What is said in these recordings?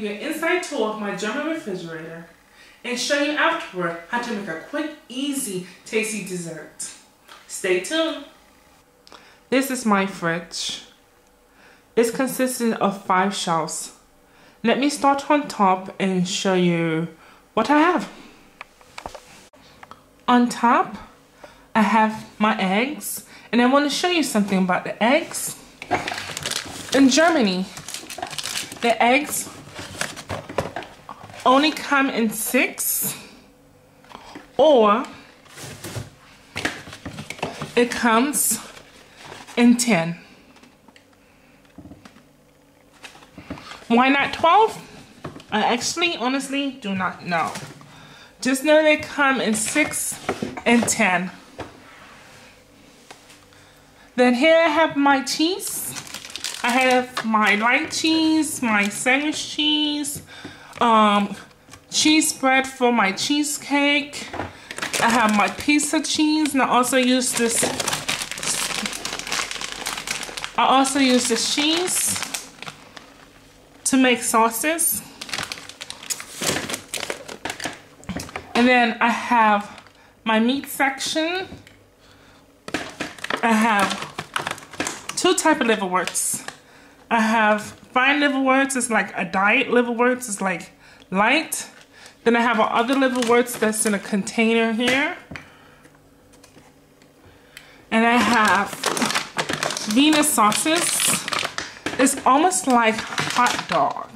you an inside tour of my German refrigerator and show you afterward how to make a quick, easy, tasty dessert. Stay tuned. This is my fridge. It's consisting of 5 shelves. Let me start on top and show you what I have. On top, I have my eggs, and I want to show you something about the eggs. In Germany, the eggs only come in 6, or it comes in 10. Why not 12? I actually, honestly, do not know. Just know they come in 6 and 10. Then here I have my cheese. I have my light cheese, my sandwich cheese, cheese spread for my cheesecake. I have my pizza cheese, and I also use this cheese to make sauces. And then I have my meat section. I have 2 types of liverwursts. I have fine liverwurst, it's like a diet liverwurst, it's like light. Then I have other liverwurst that's in a container here. And I have Wiener sauces. It's almost like hot dog.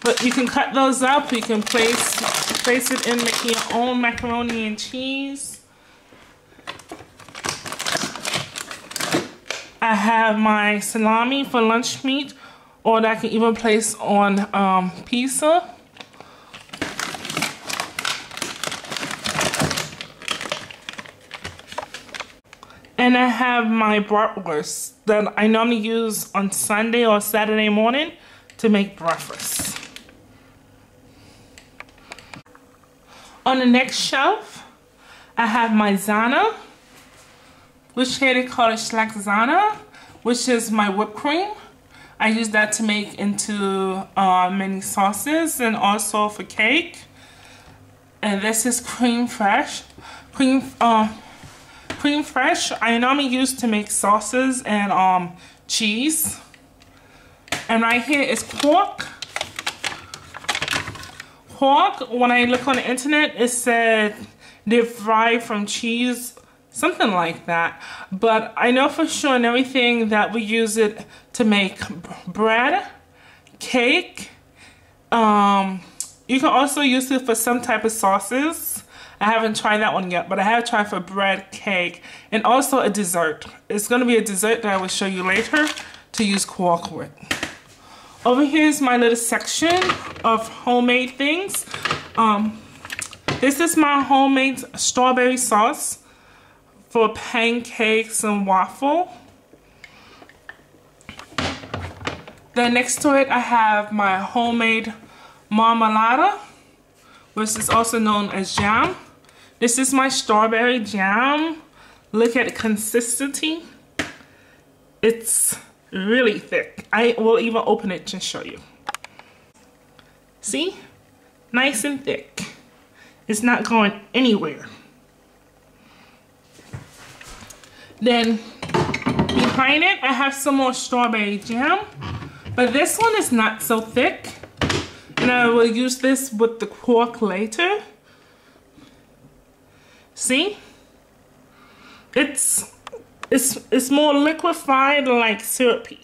But you can cut those up, you can place it in making your own macaroni and cheese. I have my salami for lunch meat, or that I can even place on pizza. And I have my bratwurst that I normally use on Sunday or Saturday morning to make breakfast. On the next shelf, I have my Zana, which here they call it Schlagsahne, which is my whipped cream. I use that to make into many sauces and also for cake. And this is cream fresh. Cream fresh I normally use to make sauces and cheese. And right here is quark. Quark, when I look on the internet, it said they're fried from cheese, something like that. But I know for sure and everything that we use it to make bread, cake. You can also use it for some type of sauces. I haven't tried that one yet, but I have tried for bread, cake, and also a dessert. It's going to be a dessert that I will show you later to use quark with. Over here is my little section of homemade things. This is my homemade strawberry sauce for pancakes and waffle. Then next to it, I have my homemade marmalade, which is also known as jam. This is my strawberry jam. Look at the consistency. It's really thick. I will even open it to show you. See? Nice and thick. It's not going anywhere. Then behind it, I have some more strawberry jam, but this one is not so thick, and I will use this with the quark later. See? It's more liquefied, like syrupy.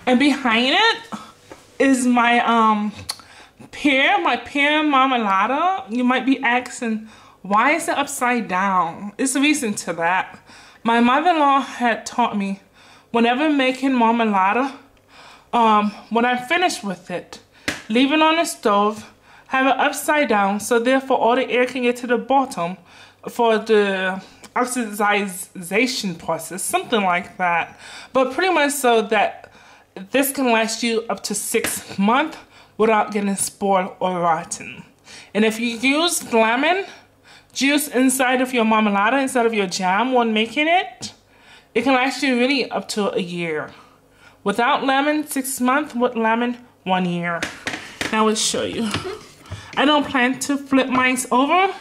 And behind it is my pear marmalade. You might be asking, why is it upside down? It's a reason to that. My mother-in-law had taught me, whenever making marmalade, when I'm finished with it, leave it on the stove, have it upside down, so therefore all the air can get to the bottom for the oxidization process, something like that. But pretty much so that this can last you up to 6 months without getting spoiled or rotten. And if you use lemon, juice inside of your marmalade, inside of your jam when making it, it can last you really up to a year. Without lemon, 6 months. With lemon, 1 year. Now I will show you. I don't plan to flip mine over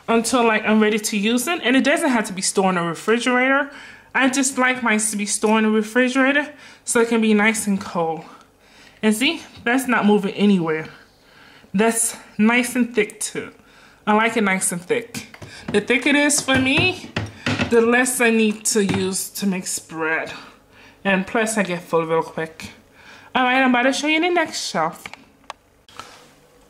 until like I'm ready to use it. And it doesn't have to be stored in the refrigerator. I just like mine to be stored in the refrigerator so it can be nice and cold. And see, that's not moving anywhere. That's nice and thick too. I like it nice and thick. The thicker it is for me, the less I need to use to make spread. And plus I get full real quick. Alright, I'm about to show you the next shelf.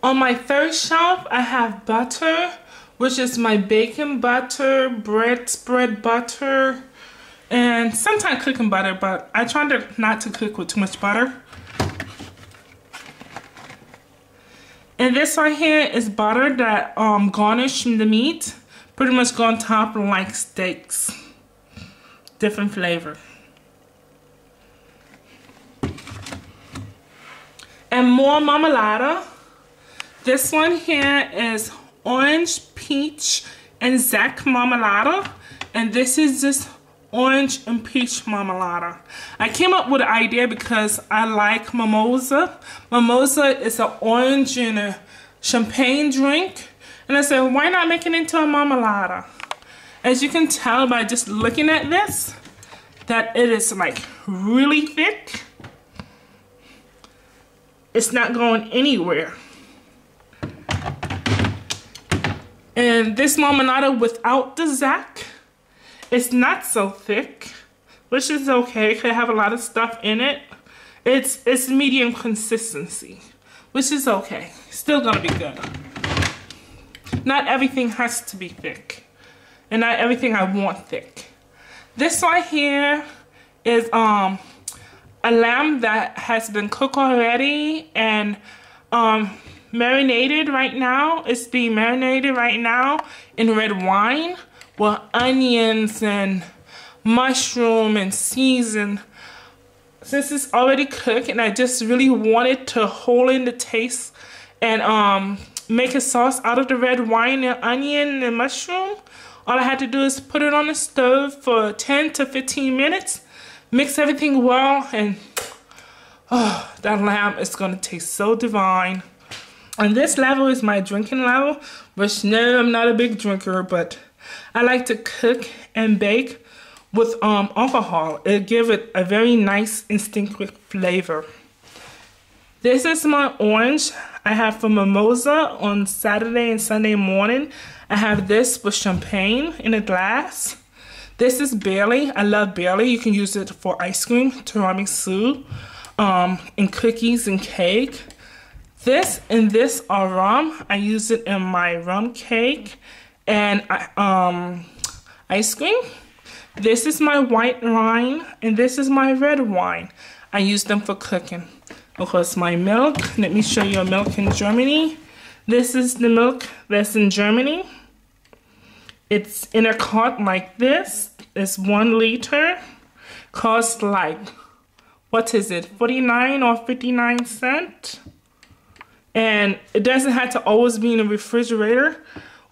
On my third shelf, I have butter, which is my bacon butter, bread spread butter, and sometimes cooking butter, but I try not to cook with too much butter. And this right here is butter that garnish the meat. Pretty much go on top like steaks. Different flavor. And more marmalade. This one here is orange, peach, and Zack marmalade. And this is just orange and peach marmalade. I came up with the idea because I like mimosa. Mimosa is an orange and a champagne drink. And I said, why not make it into a marmalade? As you can tell by just looking at this, that it is like really thick. It's not going anywhere. And this marmalade without the Zack, it's not so thick, which is okay. It could have a lot of stuff in it. It's medium consistency, which is okay. Still gonna be good. Not everything has to be thick, and not everything I want thick. This right here is a lamb that has been cooked already and marinated right now. It's being marinated right now in red wine with onions and mushroom and season. Since it's already cooked and I just really wanted to hold in the taste and make a sauce out of the red wine and onion and mushroom, all I had to do is put it on the stove for 10 to 15 minutes, mix everything well, and oh, that lamb is gonna taste so divine. And this level is my drinking level, which no, I'm not a big drinker, but I like to cook and bake with alcohol. It gives it a very nice distinctive flavor. This is my orange I have for mimosa on Saturday and Sunday morning. I have this with champagne in a glass. This is barley. I love barley. You can use it for ice cream, tiramisu, and cookies and cake. This and this are rum. I use it in my rum cake and ice cream. This is my white wine and this is my red wine. I use them for cooking. Of course, my milk. Let me show you a milk in Germany. This is the milk that's in Germany. It's in a cart like this. It's 1 liter. Costs like, what is it, 49 or 59 cents? And it doesn't have to always be in the refrigerator.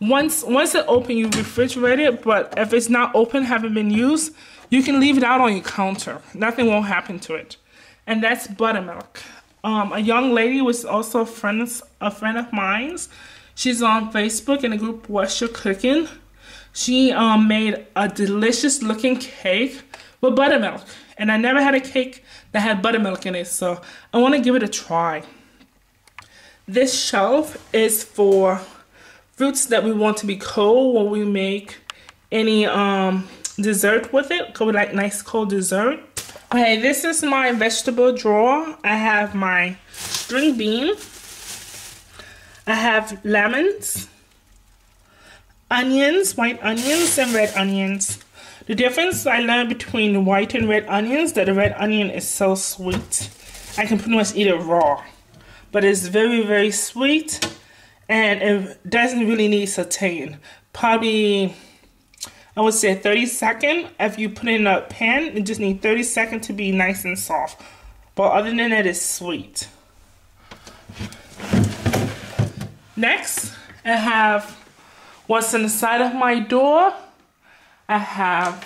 Once it open, you refrigerate it, but if it's not open, haven't been used, you can leave it out on your counter. Nothing won't happen to it. And that's buttermilk. A young lady was also a friend of mine. She's on Facebook in the group What's Your Cooking. She made a delicious looking cake with buttermilk. And I never had a cake that had buttermilk in it, so I want to give it a try. This shelf is for fruits that we want to be cold when we make any dessert with it. Could we like nice cold dessert? Okay, this is my vegetable drawer. I have my string bean. I have lemons, onions, white onions, and red onions. The difference I learned between white and red onions that the red onion is so sweet. I can pretty much eat it raw. But it's very, very sweet, and it doesn't really need sauteing. Probably, I would say 30 seconds. If you put it in a pan, it just needs 30 seconds to be nice and soft. But other than that, it's sweet. Next, I have What's on the side of my door? I have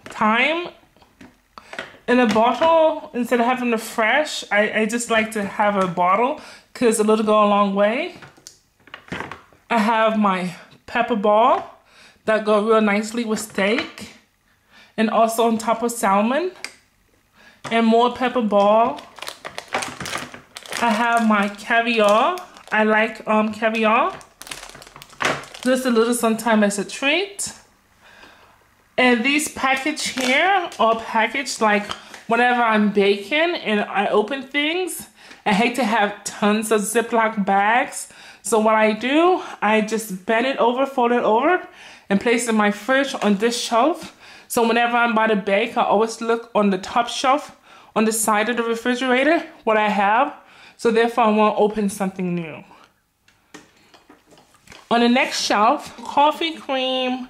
thyme in a bottle. Instead of having the fresh, I just like to have a bottle because it'll go a long way. I have my pepper ball that go real nicely with steak and also on top of salmon, and more pepper ball. I have my caviar. I like caviar. Just a little sometime as a treat. And these package here are packaged like whenever I'm baking and I open things, I hate to have tons of Ziploc bags. So what I do, I just bend it over, fold it over, and place it in my fridge on this shelf. So whenever I'm about to bake, I always look on the top shelf on the side of the refrigerator what I have. So therefore I won't open something new. On the next shelf, coffee cream,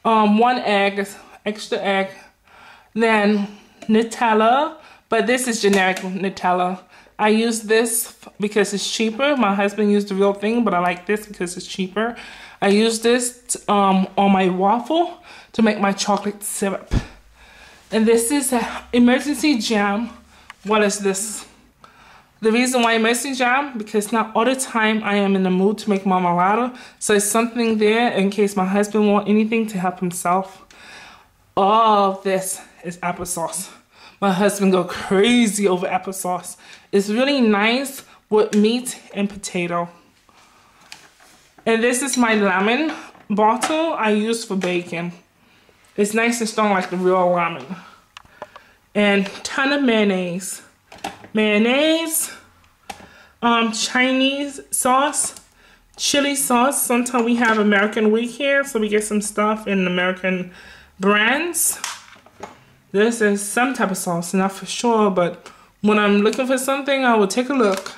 1 egg, extra egg, then Nutella, but this is generic Nutella. I use this because it's cheaper. My husband used the real thing, but I like this because it's cheaper. I use this on my waffle to make my chocolate syrup. And this is emergency jam. What is this? The reason why emergency jam, because not all the time I am in the mood to make marmalade. So it's something there in case my husband wants anything to help himself. All of this is applesauce. My husband go crazy over applesauce. It's really nice with meat and potato. And this is my lemon bottle I use for baking. It's nice and strong like the real lemon. And ton of mayonnaise. Mayonnaise, Chinese sauce, chili sauce. Sometimes we have American Week here, so we get some stuff in American brands. This is some type of sauce, not for sure, but when I'm looking for something, I will take a look.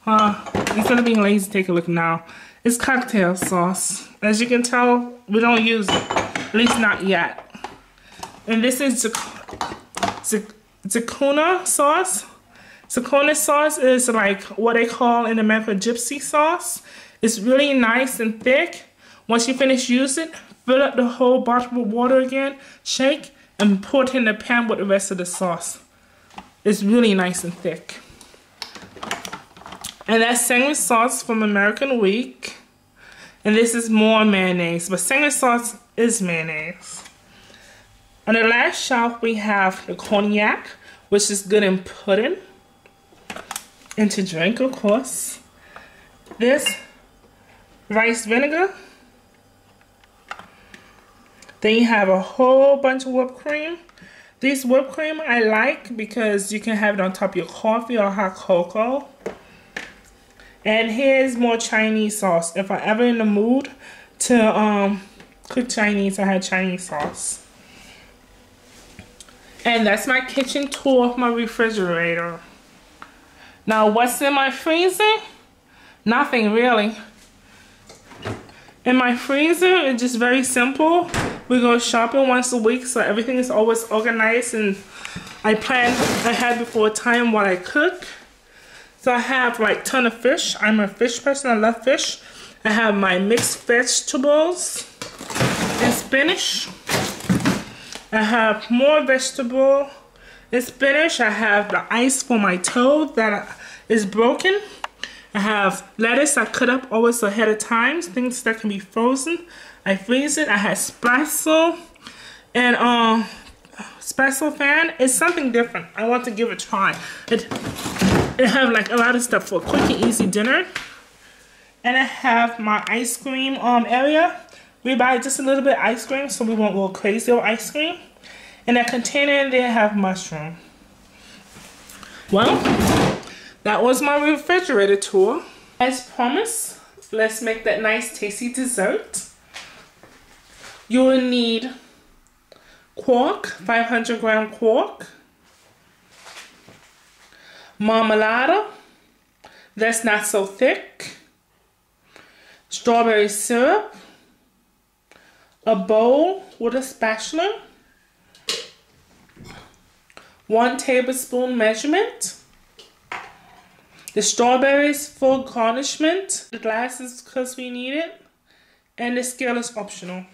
Instead of being lazy, take a look now. It's cocktail sauce. As you can tell, we don't use it, at least not yet. And this is Zicuna sauce. Zicuna sauce is like what they call in America gypsy sauce. It's really nice and thick. Once you finish using it, fill up the whole bottle with water again, shake, and pour it in the pan with the rest of the sauce. It's really nice and thick. And that's sandwich sauce from American Week. And this is more mayonnaise, but sandwich sauce is mayonnaise. On the last shelf, we have the cognac, which is good in pudding and to drink, of course. This rice vinegar. Then you have a whole bunch of whipped cream. This whipped cream I like because you can have it on top of your coffee or hot cocoa. And here's more Chinese sauce. If I'm ever in the mood to cook Chinese, I had Chinese sauce. And that's my kitchen tour of my refrigerator. Now what's in my freezer? Nothing really. In my freezer, it's just very simple. We go shopping once a week, so everything is always organized, and I plan ahead before time what I cook. So I have like ton of fish. I'm a fish person, I love fish. I have my mixed vegetables and spinach. I have more vegetable and spinach. I have the ice for my toast that is broken. I have lettuce I cut up always ahead of time, things that can be frozen. I freeze it. I have spazzle and spazzle fan. It's something different. I want to give it a try. It have like a lot of stuff for a quick and easy dinner. And I have my ice cream area. We buy just a little bit of ice cream so we won't go crazy over ice cream. And that container in there have mushroom. Well, that was my refrigerator tour. As promised, let's make that nice tasty dessert. You will need quark, 500 gram quark, marmalade that's not so thick, strawberry syrup, a bowl with a spatula, 1 tablespoon measurement, The strawberries for garnishment. The glasses because we need it. And the scale is optional.